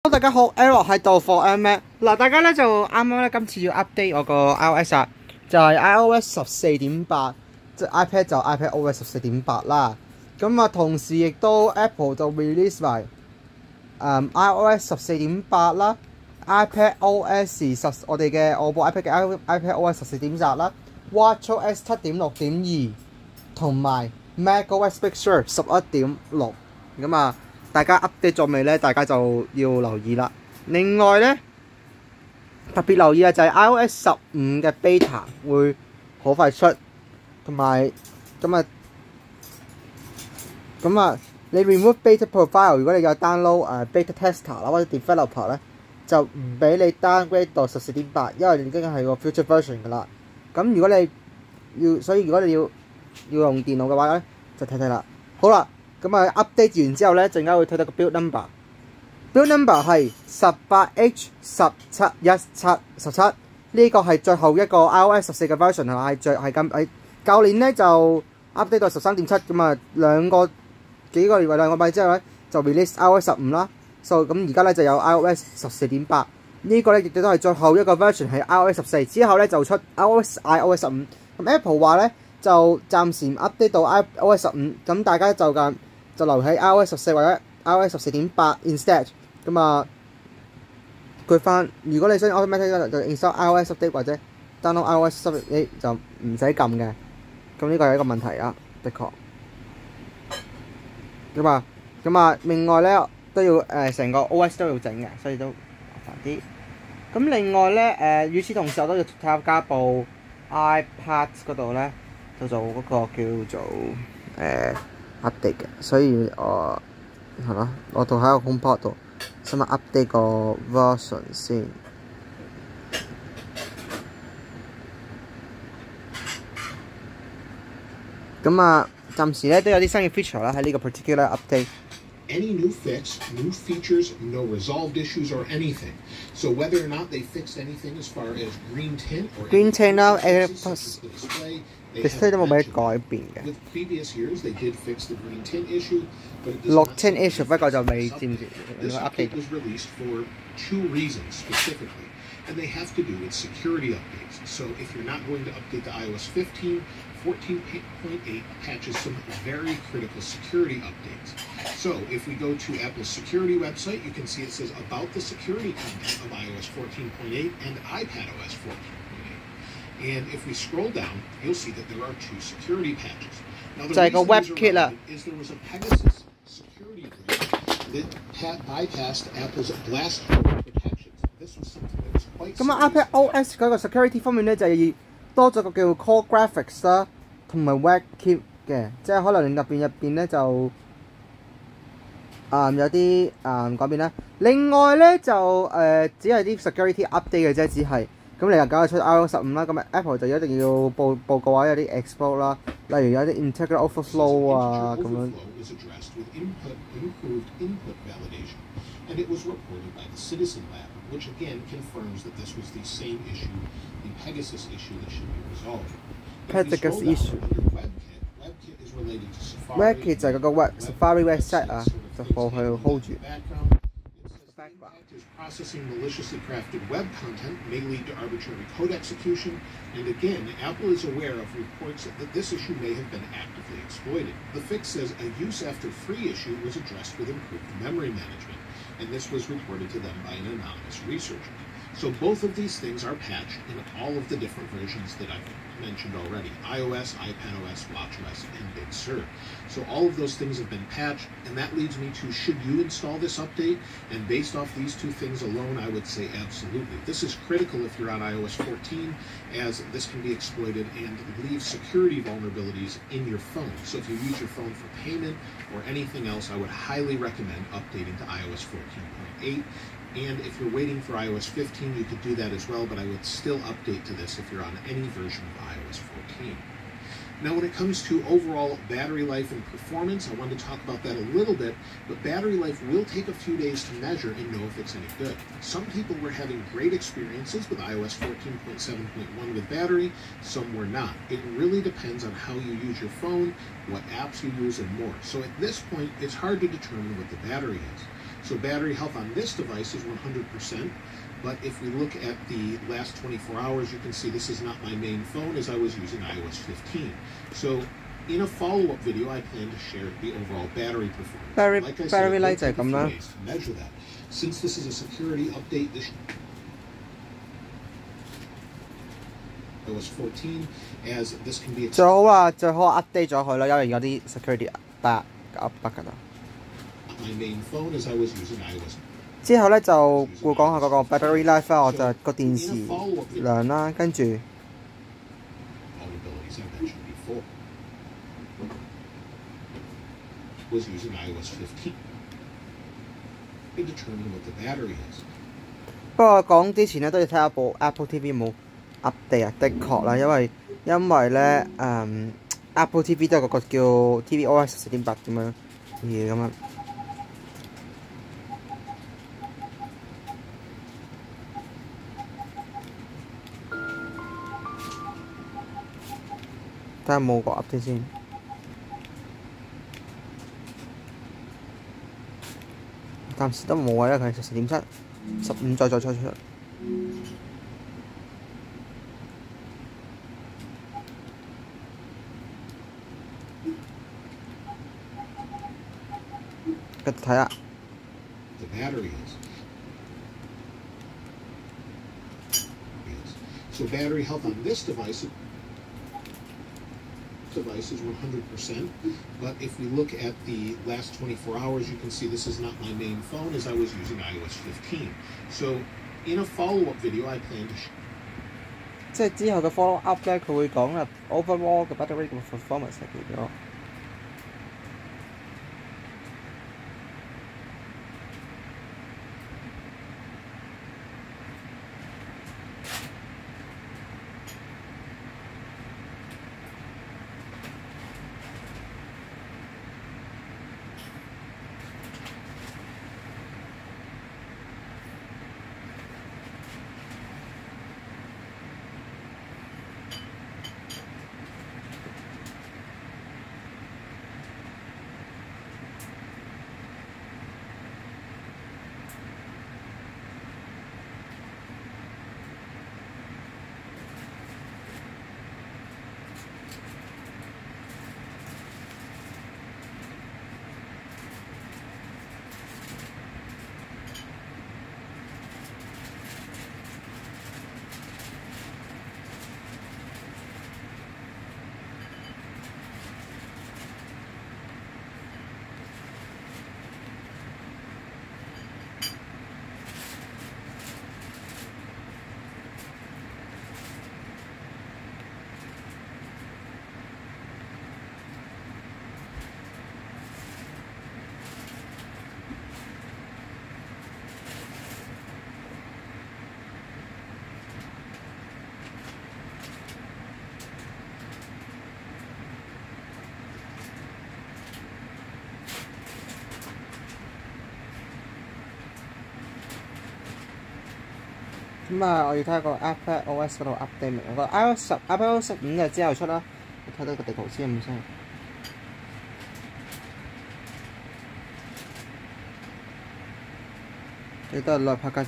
Hello 大家好 ，Error 喺度 for Mac 嗱，大家咧就啱啱咧今次要 update 我個 iOS 啊，就係 iOS 14.8，即係 iPad 就 iPadOS 14.8啦。咁啊，同時亦都 Apple 就 release 埋iOS 14.8啦，iPadOS 我部 iPad 嘅 iPadOS 14.8啦，WatchOS 7.6.2同埋 macOS Big Sur 11.6咁啊。大家 update 咗未咧？大家就要留意啦。另外咧，特別留意啊，就係 iOS 15嘅 beta 會好快出，同埋咁啊，你 remove beta profile， 如果你有 download beta tester 啦或者 developer 咧，就唔俾你 downgrade 到14.8，因為已經係個 future version 噶啦。咁如果你要用電腦嘅話咧，就睇睇啦。好啦。咁啊 update 完之後咧，陣間會睇到個 build number。build number 係 18H1717，呢個係最後一個 iOS 14嘅 version 係嘛？係舊年咧就 update 到13.7咁啊，幾個月兩個禮之後咧就 release iOS 15啦。咁而家咧就有 iOS 14.8，呢個咧亦都係最後一個 version 係 iOS 14，之後咧就出 iOS 15。咁 Apple 話咧就暫時唔 update 到 iOS 15，咁大家就留喺 iOS 14或者 iOS 14.8 instead。咁啊，如果你想 automatic 就 install iOS update 或者 download iOS 18就唔使撳嘅。咁呢個係一個問題啊，的確。咁啊，另外咧都要成個 OS 都要整嘅，所以都麻煩啲。咁另外咧與此同時我都要參加部 iPad 嗰度咧，就做嗰個叫做update 嘅，所以我係咯，我度喺個 HomePod 度，想 update 個 version 先。咁啊，暫時咧都有啲新嘅 feature 啦，喺呢個 particular update。Any new fix, new features, no resolved issues or anything. So whether or not they fixed anything as far as green tint or display 都冇咩改變嘅。With previous years, they did fix the green tint issue, but it does 綠 not tint issue 不過就未知唔知 This update was released for two reasons specifically, and they have to do with security updates. So if you're not going to update to iOS 15, 14.8 patches some very critical security updates. So if we go to Apple's security website, you can see it says about the security content of iOS 14.8 and iPadOS 14.8. And if we scroll down, you'll see that there are two security patches. Now the reason these are relevant is there was a Pegasus security breach that bypassed Apple's blast protections. This was something that was quite serious. 咁啊 iPadOS 嗰個 security 方面咧就係多咗個叫 Core Graphics 啦，同埋 WebKit 嘅，即係可能入邊咧就有啲改變啦。另外咧就只係啲 security update 嘅啫，只係咁你又搞得出 iOS 15啦，咁 Apple 就一定要報告話有啲 exploit 啦，例如有啲 integer overflow 啊咁樣。And it was reported by the Citizen Lab, which again confirms that this was the same issue, the Pegasus issue that should be resolved. Pegasus issue. WebKit is related to Safari. WebKit 就係嗰個 Safari website 啊，就放去 hold 住。Is processing maliciously crafted web content may lead to arbitrary code execution, and again, Apple is aware of reports that this issue may have been actively exploited. The fix says a use after free issue was addressed with improved memory management, and this was reported to them by an anonymous researcher. So both of these things are patched in all of the different versions that I've mentioned already: iOS, iPadOS, WatchOS, and Big Sur. So all of those things have been patched, and that leads me to, should you install this update? And based off these two things alone, I would say absolutely. This is critical if you're on iOS 14, as this can be exploited and leave security vulnerabilities in your phone. So if you use your phone for payment or anything else, I would highly recommend updating to iOS 14.8. And if you're waiting for iOS 15, you could do that as well, but I would still update to this if you're on any version of iOS 14. Now, when it comes to overall battery life and performance, I wanted to talk about that a little bit, but battery life will take a few days to measure and know if it's any good. Some people were having great experiences with iOS 14.7.1 with battery, some were not. It really depends on how you use your phone, what apps you use, and more. So at this point, it's hard to determine what the battery is. So battery health on this device is 100%. But if we look at the last 24 hours, you can see this is not my main phone as I was using iOS 15. So in a follow-up video, I plan to share the overall battery performance. Like I said, it will take a few days to measure that. Since this is a security update, this iOS 14, as this can be 最好啊，最好 update 咗佢咯，因為有啲 security bug 㗎啦。My main phone as I was using iOS。之後咧就會講下嗰個 battery life 啦，我就個電視量啦，跟住。Was using iOS 15. To determine what the battery is. 不過講之前咧都要睇下部 Apple TV 冇 update 啊，的確啦，因為咧Apple TV 都有個叫 tvOS 14.8咁樣嘢咁樣。睇下冇個 update 先。暫時都冇啊，因為佢係14.7、15再出。繼續睇下。The battery is. So battery health on this device is 100%, but if we look at the last 24 hours, you can see this is not my main phone as I was using iOS 15. So in a follow-up video, I plan to 即係之後嘅 follow up 咧，佢會講啦 overall 嘅 battery performance 係幾多。咁啊，我要睇下個 Apple OS 嗰度 update 未？個 iOS 15日之後出啦。你睇到個地圖先咁先。記得來拍緊